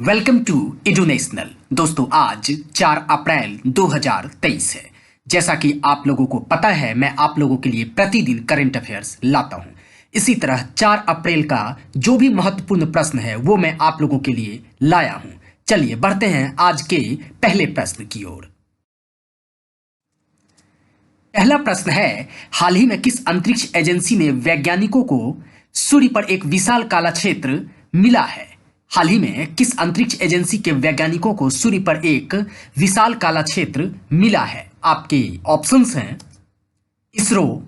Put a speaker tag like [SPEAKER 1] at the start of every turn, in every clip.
[SPEAKER 1] Welcome to एडुनेशनल। दोस्तों आज 4 अप्रैल 2023 है। जैसा कि आप लोगों को पता है, मैं आप लोगों के लिए प्रतिदिन करंट अफेयर्स लाता हूं। इसी तरह 4 अप्रैल का जो भी महत्वपूर्ण प्रश्न है वो मैं आप लोगों के लिए लाया हूं। चलिए बढ़ते हैं आज के पहले प्रश्न की ओर। पहला प्रश्न है, हाल ही में किस अंतरिक्ष एजेंसी ने वैज्ञानिकों को सूर्य पर एक विशाल काला क्षेत्र मिला है? हाल ही में किस अंतरिक्ष एजेंसी के वैज्ञानिकों को सूर्य पर एक विशाल काला क्षेत्र मिला है? आपके ऑप्शंस हैं इसरो,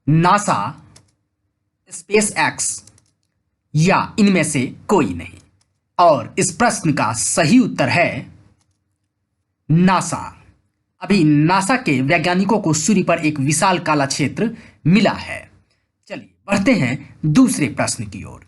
[SPEAKER 1] नासा, स्पेस एक्स या इनमें से कोई नहीं। और इस प्रश्न का सही उत्तर है नासा। अभी नासा के वैज्ञानिकों को सूर्य पर एक विशाल काला क्षेत्र मिला है। चलिए बढ़ते हैं दूसरे प्रश्न की ओर।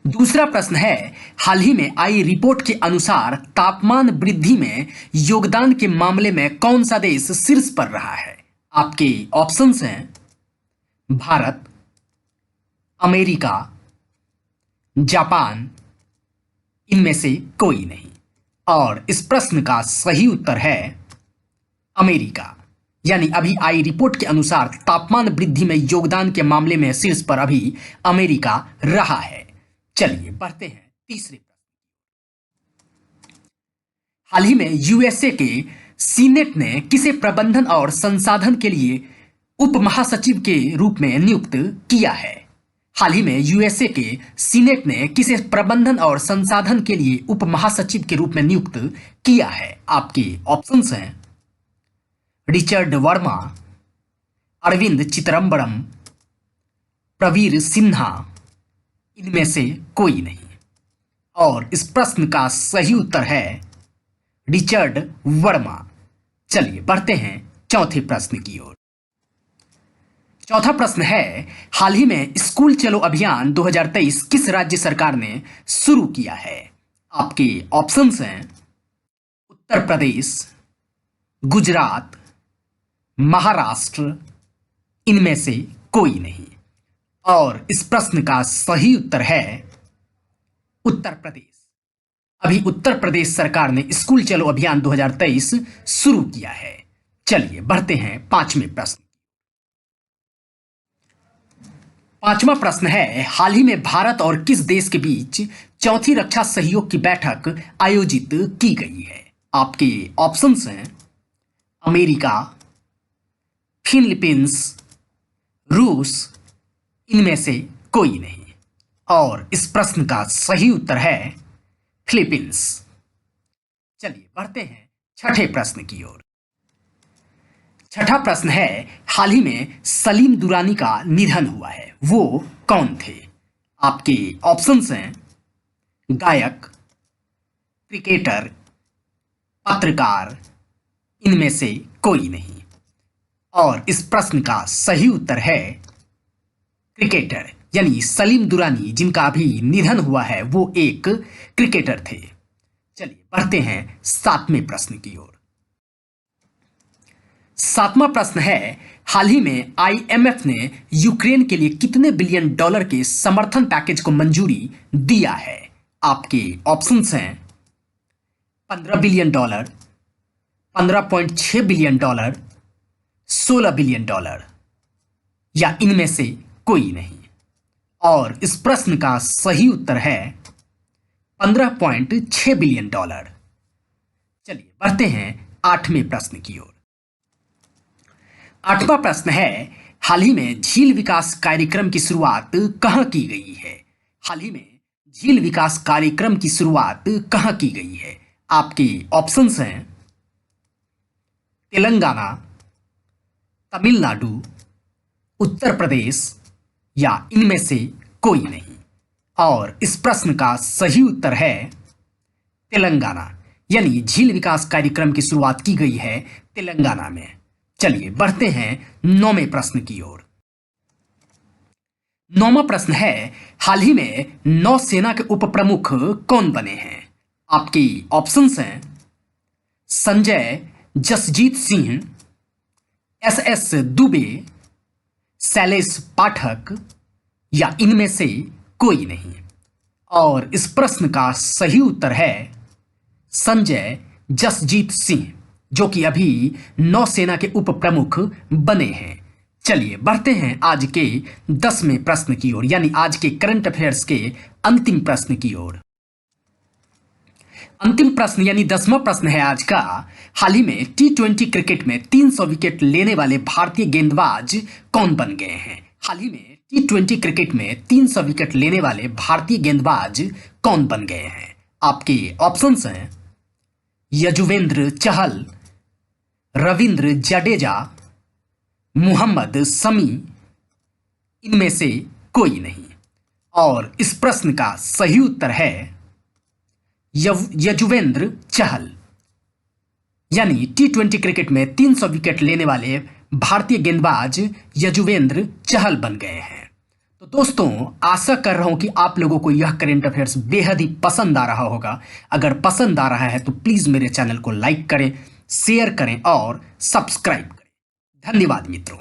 [SPEAKER 1] दूसरा प्रश्न है, हाल ही में आई रिपोर्ट के अनुसार तापमान वृद्धि में योगदान के मामले में कौन सा देश शीर्ष पर रहा है? आपके ऑप्शंस हैं भारत, अमेरिका, जापान, इनमें से कोई नहीं। और इस प्रश्न का सही उत्तर है अमेरिका। यानी अभी आई रिपोर्ट के अनुसार तापमान वृद्धि में योगदान के मामले में शीर्ष पर अभी अमेरिका रहा है। चलिए बढ़ते हैं तीसरे प्रश्न। हाल ही में यूएसए के सीनेट ने किसे प्रबंधन और संसाधन के लिए उप महासचिव के रूप में नियुक्त किया है? हाल ही में यूएसए के सीनेट ने किसे प्रबंधन और संसाधन के लिए उप महासचिव के रूप में नियुक्त किया है? आपके ऑप्शंस हैं रिचर्ड वर्मा, अरविंद चिदम्बरम, प्रवीर सिन्हा, इनमें से कोई नहीं। और इस प्रश्न का सही उत्तर है रिचर्ड वर्मा। चलिए बढ़ते हैं चौथे प्रश्न की ओर। चौथा प्रश्न है, हाल ही में स्कूल चलो अभियान 2023 किस राज्य सरकार ने शुरू किया है? आपके ऑप्शंस हैं उत्तर प्रदेश, गुजरात, महाराष्ट्र, इनमें से कोई नहीं। और इस प्रश्न का सही उत्तर है उत्तर प्रदेश। अभी उत्तर प्रदेश सरकार ने स्कूल चलो अभियान 2023 शुरू किया है। चलिए बढ़ते हैं पांचवें प्रश्न। पांचवा प्रश्न है, हाल ही में भारत और किस देश के बीच चौथी रक्षा सहयोग की बैठक आयोजित की गई है? आपके ऑप्शंस हैं अमेरिका, फिलीपींस, रूस, इनमें से कोई नहीं। और इस प्रश्न का सही उत्तर है फिलीपींस। चलिए बढ़ते हैं छठे प्रश्न की ओर। छठा प्रश्न है, हाल ही में सलीम दुरानी का निधन हुआ है, वो कौन थे? आपके ऑप्शंस हैं गायक, क्रिकेटर, पत्रकार, इनमें से कोई नहीं। और इस प्रश्न का सही उत्तर है क्रिकेटर। यानी सलीम दुरानी जिनका अभी निधन हुआ है वो एक क्रिकेटर थे। चलिए बढ़ते हैं सातवें प्रश्न की ओर। सातवां प्रश्न है, हाल ही में आईएमएफ ने यूक्रेन के लिए कितने बिलियन डॉलर के समर्थन पैकेज को मंजूरी दिया है? आपके ऑप्शंस हैं 15 billion dollar, 15.6 billion dollar, 16 billion dollar, या इनमें से कोई नहीं। और इस प्रश्न का सही उत्तर है 15.6 बिलियन डॉलर। चलिए बढ़ते हैं आठवें प्रश्न की ओर। आठवां प्रश्न है, हाल ही में झील विकास कार्यक्रम की शुरुआत कहां की गई है? हाल ही में झील विकास कार्यक्रम की शुरुआत कहां की गई है? आपके ऑप्शंस हैं तेलंगाना, तमिलनाडु, उत्तर प्रदेश, या इनमें से कोई नहीं। और इस प्रश्न का सही उत्तर है तेलंगाना। यानी झील विकास कार्यक्रम की शुरुआत की गई है तेलंगाना में। चलिए बढ़ते हैं नौवें प्रश्न की ओर। नौवां प्रश्न है, हाल ही में नौसेना के उप प्रमुख कौन बने हैं? आपकी ऑप्शंस हैं संजय जसजीत सिंह, एसएस दुबे, शैलेश पाठक, या इनमें से कोई नहीं। और इस प्रश्न का सही उत्तर है संजय जसजीत सिंह, जो कि अभी नौसेना के उप प्रमुख बने हैं। चलिए बढ़ते हैं आज के 10वें प्रश्न की ओर, यानी आज के करंट अफेयर्स के अंतिम प्रश्न की ओर। अंतिम प्रश्न यानी 10वां प्रश्न है आज का। हाल ही में T20 क्रिकेट में 300 विकेट लेने वाले भारतीय गेंदबाज कौन बन गए हैं? हाल ही में T20 क्रिकेट में 300 विकेट लेने वाले भारतीय गेंदबाज कौन बन गए हैं? आपके ऑप्शंस हैं यजुवेंद्र चहल, रविंद्र जडेजा, मोहम्मद शमी, इनमें से कोई नहीं। और इस प्रश्न का सही उत्तर है यजुवेंद्र चहल, यानी T20 क्रिकेट में 300 विकेट लेने वाले भारतीय गेंदबाज यजुवेंद्र चहल बन गए हैं। तो दोस्तों, आशा कर रहा हूं कि आप लोगों को यह करंट अफेयर्स बेहद ही पसंद आ रहा होगा। अगर पसंद आ रहा है तो प्लीज मेरे चैनल को लाइक करें, शेयर करें और सब्सक्राइब करें। धन्यवाद मित्रों।